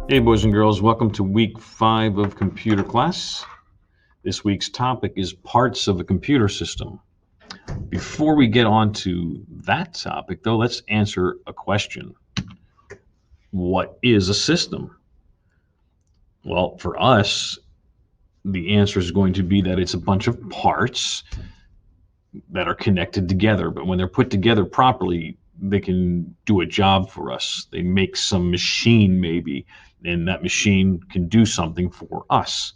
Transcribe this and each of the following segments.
Hey, boys and girls, welcome to week 5 of computer class. This week's topic is parts of a computer system. Before we get on to that topic, though, let's answer a question. What is a system? Well, for us, the answer is going to be that it's a bunch of parts that are connected together, but when they're put together properly, they can do a job for us. They make some machine, maybe, and that machine can do something for us.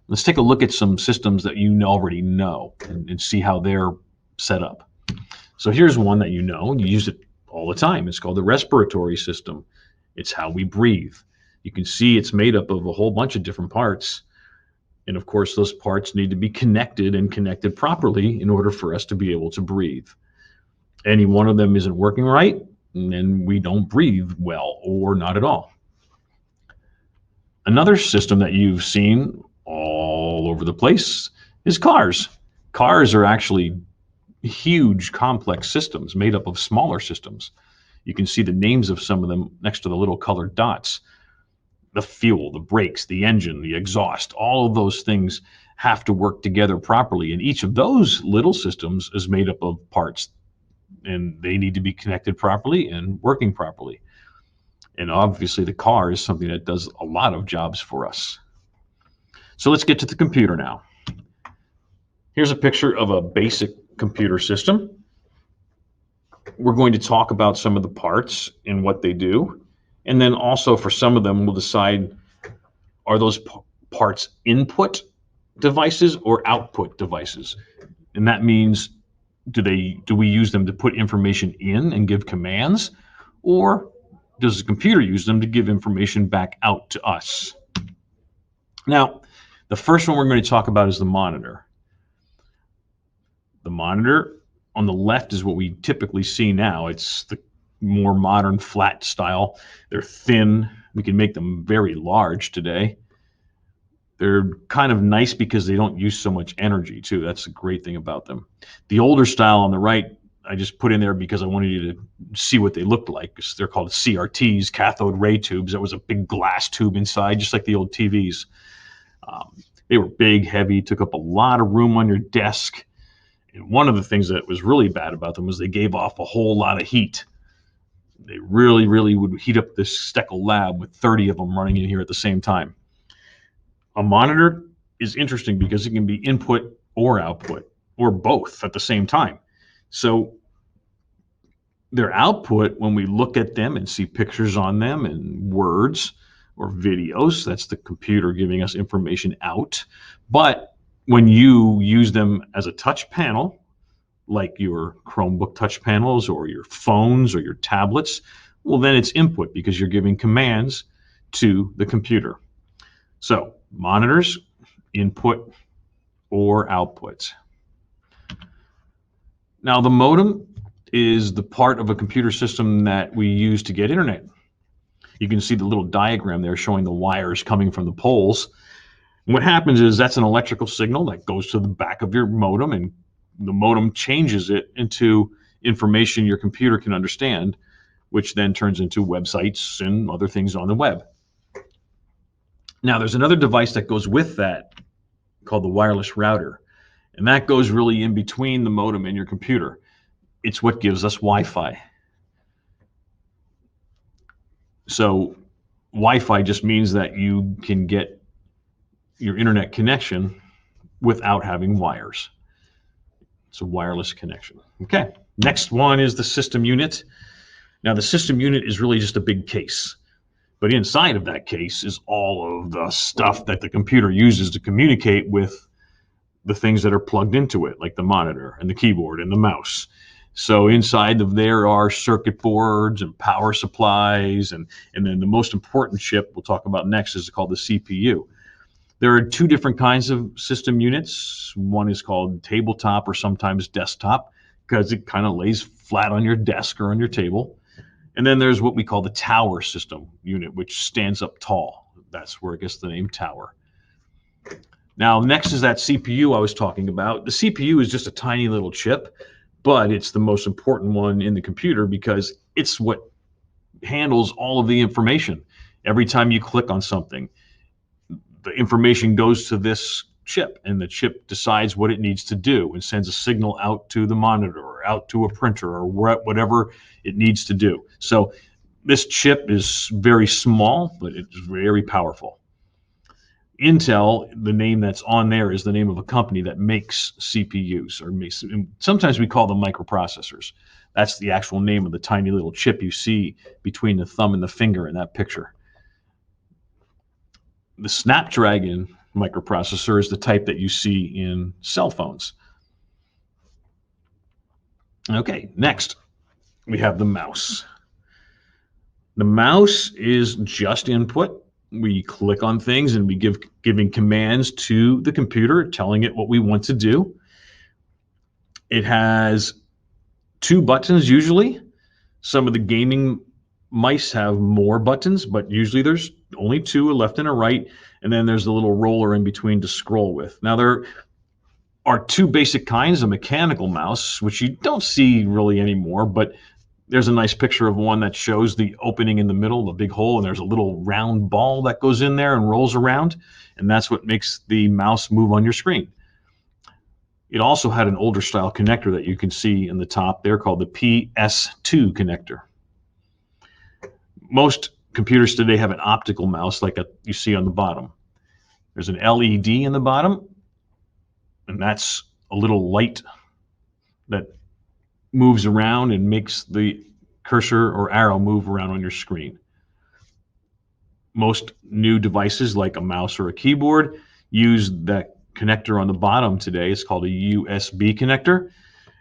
Let's take a look at some systems that you already know and see how they're set up. So here's one that you use it all the time. It's called the respiratory system. It's how we breathe. You can see it's made up of a whole bunch of different parts. And of course, those parts need to be connected and connected properly in order for us to be able to breathe. Any one of them isn't working right, and then we don't breathe well or not at all. Another system that you've seen all over the place is cars. Cars are actually huge, complex systems made up of smaller systems. You can see the names of some of them next to the little colored dots. The fuel, the brakes, the engine, the exhaust, all of those things have to work together properly. And each of those little systems is made up of parts, and they need to be connected properly and working properly. And obviously the car is something that does a lot of jobs for us. So let's get to the computer now. Here's a picture of a basic computer system. We're going to talk about some of the parts and what they do. And then also for some of them, we'll decide, are those parts input devices or output devices? And that means, do we use them to put information in and give commands, or does the computer use them to give information back out to us? Now, the first one we're going to talk about is the monitor. The monitor on the left is what we typically see now. It's the more modern flat style. They're thin. We can make them very large today. They're kind of nice because they don't use so much energy too. That's a great thing about them. The older style on the right, I just put in there because I wanted you to see what they looked like. They're called CRTs, cathode ray tubes. There was a big glass tube inside, just like the old TVs. They were big, heavy, took up a lot of room on your desk. And one of the things that was really bad about them was they gave off a whole lot of heat. They really, really would heat up this Steckel lab with 30 of them running in here at the same time. A monitor is interesting because it can be input or output, or both at the same time. So their output, when we look at them and see pictures on them and words or videos, that's the computer giving us information out. But when you use them as a touch panel, like your Chromebook touch panels or your phones or your tablets, well, then it's input because you're giving commands to the computer. So monitors, input or output. Now the modem is the part of a computer system that we use to get internet. You can see the little diagram there showing the wires coming from the poles. And what happens is that's an electrical signal that goes to the back of your modem, and the modem changes it into information your computer can understand, which then turns into websites and other things on the web. Now there's another device that goes with that called the wireless router, and that goes really in between the modem and your computer. It's what gives us Wi-Fi. So Wi-Fi just means that you can get your internet connection without having wires. It's a wireless connection. Okay, next one is the system unit. Now the system unit is really just a big case, but inside of that case is all of the stuff that the computer uses to communicate with the things that are plugged into it, like the monitor and the keyboard and the mouse. So inside of there are circuit boards and power supplies, and then the most important chip we'll talk about next is called the CPU. There are two different kinds of system units. One is called tabletop or sometimes desktop because it kind of lays flat on your desk or on your table. And then there's what we call the tower system unit, which stands up tall. That's where it gets the name tower. Now, next is that CPU I was talking about. The CPU is just a tiny little chip, but it's the most important one in the computer because it's what handles all of the information. Every time you click on something, the information goes to this chip, and the chip decides what it needs to do and sends a signal out to the monitor or out to a printer or whatever it needs to do. So this chip is very small, but it's very powerful. Intel, the name that's on there, is the name of a company that makes CPUs, or sometimes we call them microprocessors. That's the actual name of the tiny little chip you see between the thumb and the finger in that picture. The Snapdragon microprocessor is the type that you see in cell phones. Okay, next we have the mouse. The mouse is just input. We click on things and we giving commands to the computer, telling it what we want to do. It has 2 buttons usually. Some of the gaming mice have more buttons, but usually there's only 2, a left and a right, and then there's a little roller in between to scroll with. Now there are 2 basic kinds of mechanical mouse, which you don't see really anymore, but there's a nice picture of one that shows the opening in the middle, the big hole, and there's a little round ball that goes in there and rolls around, and that's what makes the mouse move on your screen. It also had an older style connector that you can see in the top there called the PS2 connector. Most computers today have an optical mouse like you see on the bottom. There's an LED in the bottom, and that's a little light that moves around and makes the cursor or arrow move around on your screen. Most new devices like a mouse or a keyboard use that connector on the bottom today. It's called a USB connector,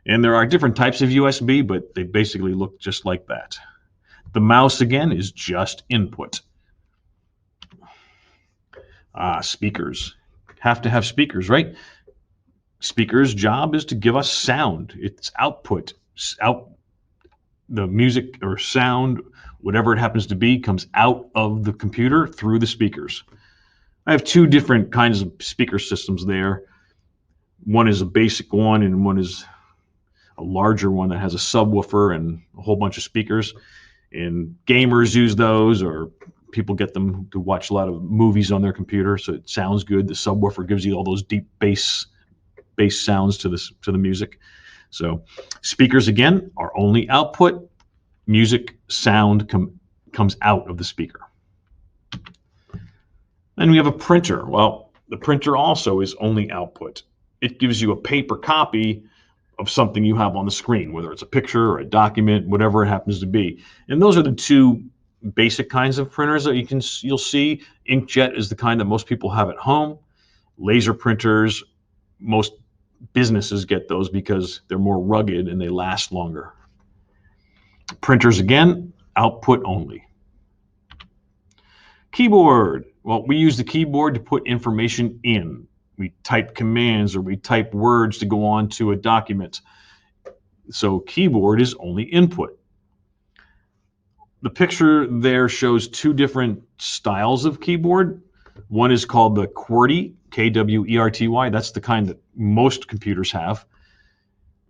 and there are different types of USB, but they basically look just like that. The mouse, again, is just input. Speakers. Have to have speakers, right? Speakers' job is to give us sound. It's output. The music or sound, whatever it happens to be, comes out of the computer through the speakers. I have 2 different kinds of speaker systems there. One is a basic one, and one is a larger one that has a subwoofer and a whole bunch of speakers. And gamers use those, or people get them to watch a lot of movies on their computer, so it sounds good. The subwoofer gives you all those deep bass sounds to the music. So speakers, again, are only output. Music sound comes out of the speaker. Then we have a printer. Well, the printer also is only output. It gives you a paper copy of something you have on the screen, whether it's a picture or a document, whatever it happens to be. And those are the 2 basic kinds of printers that you'll see. Inkjet is the kind that most people have at home. Laser printers, most businesses get those because they're more rugged and they last longer. Printers, again, output only. Keyboard. Well, we use the keyboard to put information in. We type commands or we type words to go on to a document. So keyboard is only input. The picture there shows 2 different styles of keyboard. One is called the QWERTY, K-W-E-R-T-Y. That's the kind that most computers have.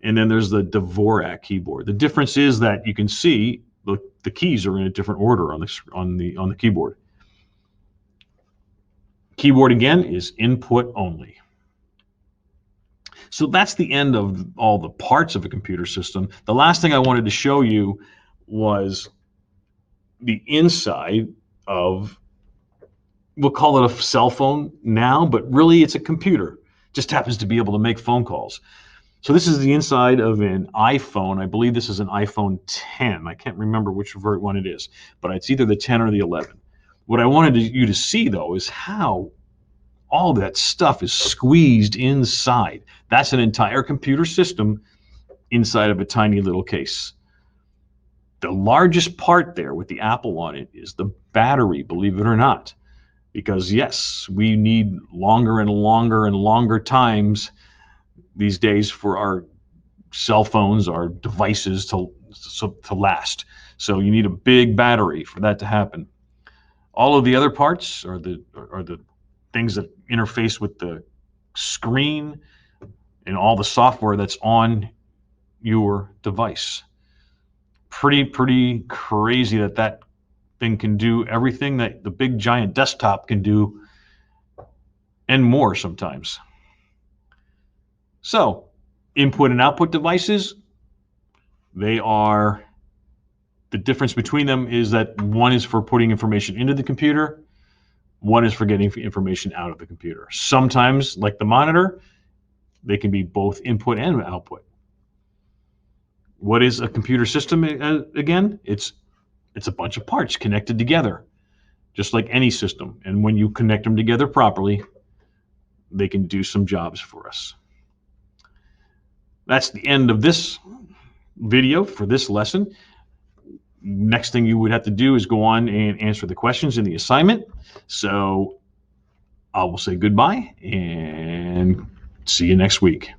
And then there's the Dvorak keyboard. The difference is that you can see the keys are in a different order on the keyboard. Keyboard, again, is input only. So that's the end of all the parts of a computer system. The last thing I wanted to show you was the inside of, we'll call it a cell phone now, but really it's a computer. Just happens to be able to make phone calls. So this is the inside of an iPhone. I believe this is an iPhone 10. I can't remember which one it is, but it's either the 10 or the 11. What I wanted you to see, though, is how all that stuff is squeezed inside. That's an entire computer system inside of a tiny little case. The largest part there with the Apple on it is the battery, believe it or not. Because, yes, we need longer and longer and longer times these days for our cell phones, our devices to last. So you need a big battery for that to happen. All of the other parts are the things that interface with the screen and all the software that's on your device. Pretty crazy that thing can do everything that the big giant desktop can do and more sometimes. So, input and output devices, they are, the difference between them is that one is for putting information into the computer, one is for getting information out of the computer. Sometimes, like the monitor, they can be both input and output. What is a computer system again? It's a bunch of parts connected together, just like any system. And when you connect them together properly, they can do some jobs for us. That's the end of this video for this lesson. Next thing you would have to do is go on and answer the questions in the assignment. So I will say goodbye and see you next week.